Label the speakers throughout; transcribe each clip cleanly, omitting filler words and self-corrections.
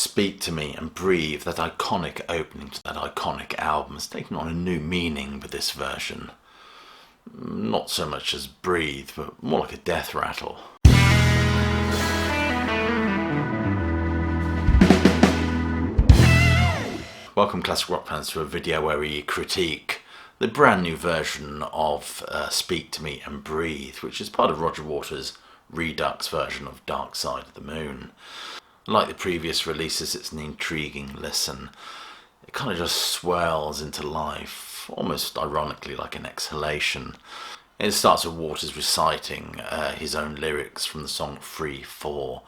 Speaker 1: Speak to Me and Breathe, that iconic opening to that iconic album, has taken on a new meaning with this version. Not so much as Breathe, but more like a death rattle. Welcome classic rock fans to a video where we critique the brand new version of Speak to Me and Breathe, which is part of Roger Waters' Redux version of Dark Side of the Moon. Like the previous releases, it's an intriguing listen. It kind of just swells into life, almost ironically like an exhalation. It starts with Waters reciting his own lyrics from the song Free For,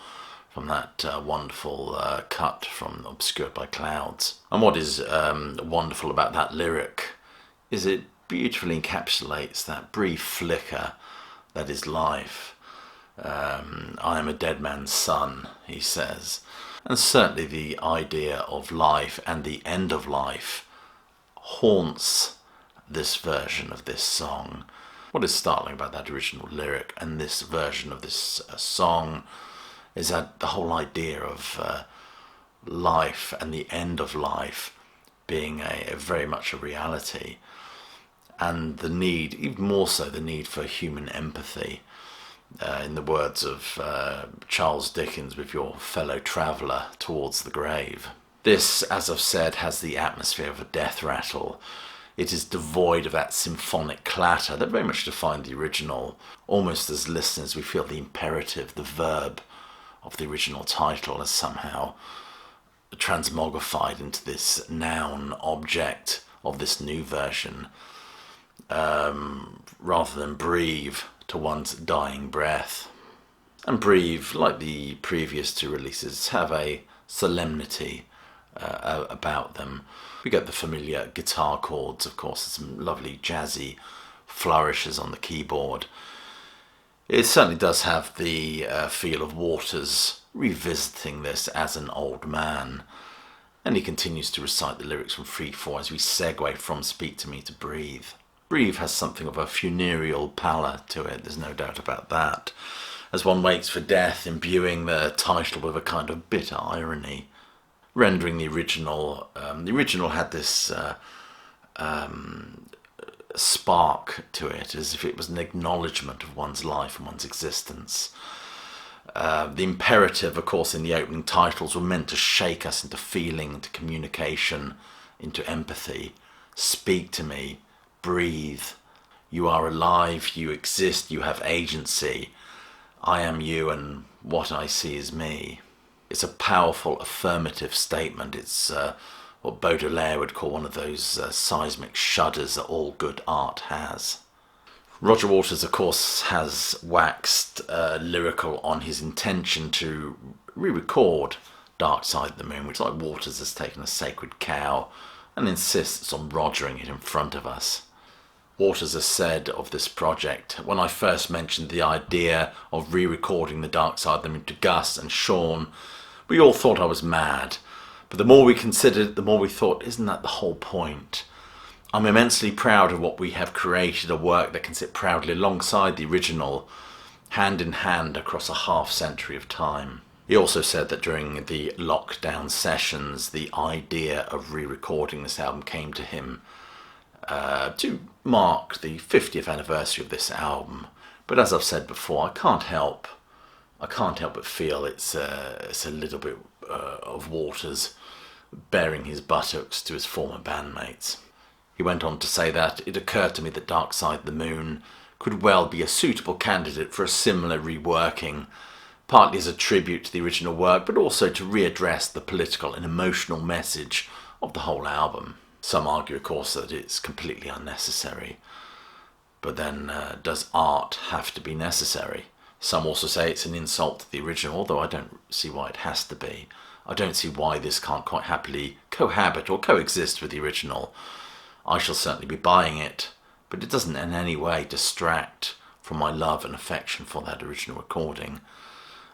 Speaker 1: from that wonderful cut from Obscured by Clouds. And what is wonderful about that lyric is it beautifully encapsulates that brief flicker that is life. I am a dead man's son, he says. And certainly the idea of life and the end of life haunts this version of this song. What is startling about that original lyric and this version of this song is that the whole idea of life and the end of life being a very much a reality, and the need, even more so, the need for human empathy. In the words of Charles Dickens, with your fellow traveller towards the grave. This, as I've said, has the atmosphere of a death rattle. It is devoid of that symphonic clatter that very much defined the original. Almost as listeners, we feel the imperative, the verb of the original title is somehow transmogrified into this noun object of this new version, rather than breathe to one's dying breath. And Breathe, like the previous two releases, have a solemnity about them. We get the familiar guitar chords, of course, some lovely jazzy flourishes on the keyboard. It certainly does have the feel of Waters revisiting this as an old man. And he continues to recite the lyrics from Free For as we segue from Speak to Me to Breathe. Breathe has something of a funereal pallor to it, there's no doubt about that. As one waits for death, imbuing the title with a kind of bitter irony, rendering the original had this spark to it, as if it was an acknowledgement of one's life and one's existence. The imperative, of course, in the opening titles were meant to shake us into feeling, into communication, into empathy. Speak to me, breathe. You are alive, you exist, you have agency. I am you and what I see is me. It's a powerful affirmative statement. It's what Baudelaire would call one of those seismic shudders that all good art has. Roger Waters, of course, has waxed lyrical on his intention to re-record Dark Side of the Moon, which, like Waters, has taken a sacred cow and insists on rogering it in front of us. Waters has said of this project, when I first mentioned the idea of re-recording the Dark Side of the Moon to Gus and Sean, we all thought I was mad. But the more we considered, the more we thought, isn't that the whole point? I'm immensely proud of what we have created, a work that can sit proudly alongside the original, hand in hand across a half-century of time. He also said that during the lockdown sessions, the idea of re-recording this album came to him to mark the 50th anniversary of this album. But as I've said before, I can't help but feel it's a little bit of Waters baring his buttocks to his former bandmates. He went on to say that it occurred to me that Dark Side of the Moon could well be a suitable candidate for a similar reworking, partly as a tribute to the original work, but also to readdress the political and emotional message of the whole album. Some argue, of course, that it's completely unnecessary. But then, does art have to be necessary? Some also say it's an insult to the original, although I don't see why it has to be. I don't see why this can't quite happily cohabit or coexist with the original. I shall certainly be buying it, but it doesn't in any way distract from my love and affection for that original recording.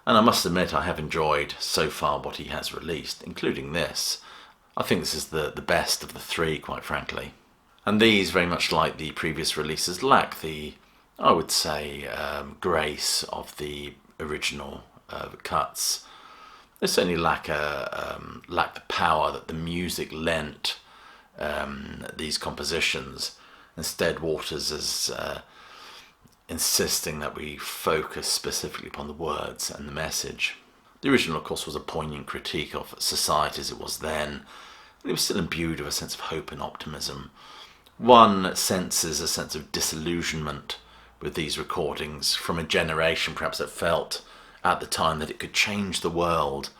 Speaker 1: And I must admit I have enjoyed so far what he has released, including this. I think this is the best of the three, quite frankly. And these, very much like the previous releases, lack the, I would say, grace of the original cuts. They certainly lack the power that the music lent these compositions. Instead, Waters is insisting that we focus specifically upon the words and the message. The original, of course, was a poignant critique of society as it was then, and it was still imbued with a sense of hope and optimism. One senses a sense of disillusionment with these recordings from a generation perhaps that felt at the time that it could change the world,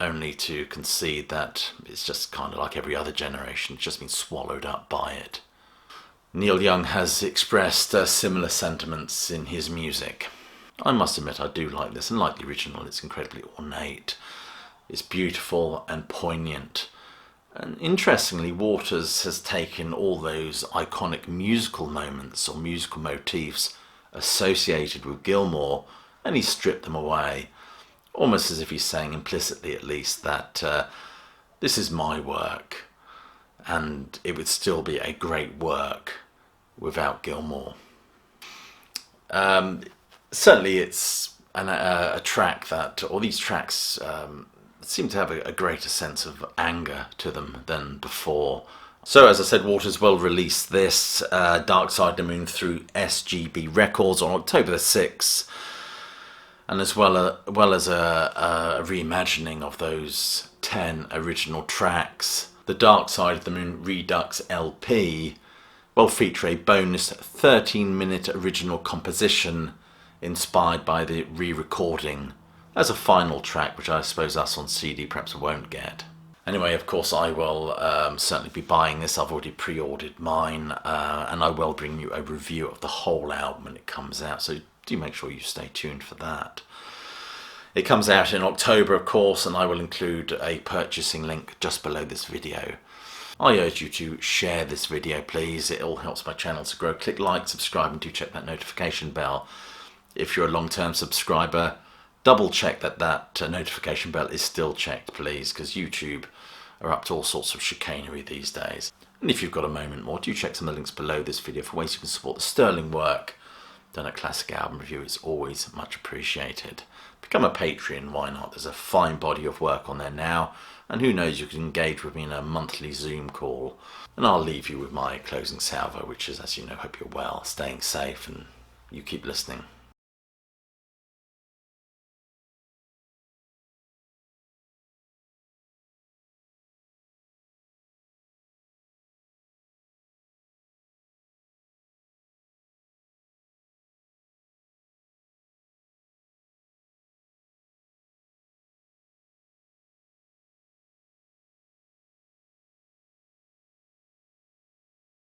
Speaker 1: only to concede that it's just kind of like every other generation, it's just been swallowed up by it. Neil Young has expressed similar sentiments in his music. I must admit I do like this, and like the original, it's incredibly ornate. It's beautiful and poignant. And interestingly, Waters has taken all those iconic musical moments or musical motifs associated with Gilmour, and he's stripped them away, almost as if he's saying, implicitly at least, that this is my work, and it would still be a great work without Gilmour. Certainly it's a track that, or these tracks seem to have a greater sense of anger to them than before. So as I said, Waters will release this Dark Side of the Moon through SGB Records on October the 6th, and as well as a reimagining of those 10 original tracks. The Dark Side of the Moon Redux LP will feature a bonus 13-minute original composition inspired by the re-recording as a final track, which I suppose us on CD perhaps won't get. Anyway, of course, I will certainly be buying this. I've already pre-ordered mine, and I will bring you a review of the whole album when it comes out, so do make sure you stay tuned for that. It comes out in October, of course, and I will include a purchasing link just below this video. I urge you to share this video, please. It all helps my channel to grow. Click like, subscribe, and do check that notification bell. If you're a long-term subscriber, double check that notification bell is still checked, please, because YouTube are up to all sorts of chicanery these days. And if you've got a moment more, do check some of the links below this video for ways you can support the sterling work done at Classic Album Review. It's always much appreciated. Become a Patreon, why not? There's a fine body of work on there now, and who knows, you can engage with me in a monthly Zoom call. And I'll leave you with my closing salvo, which is, as you know, hope you're well, staying safe, and you keep listening.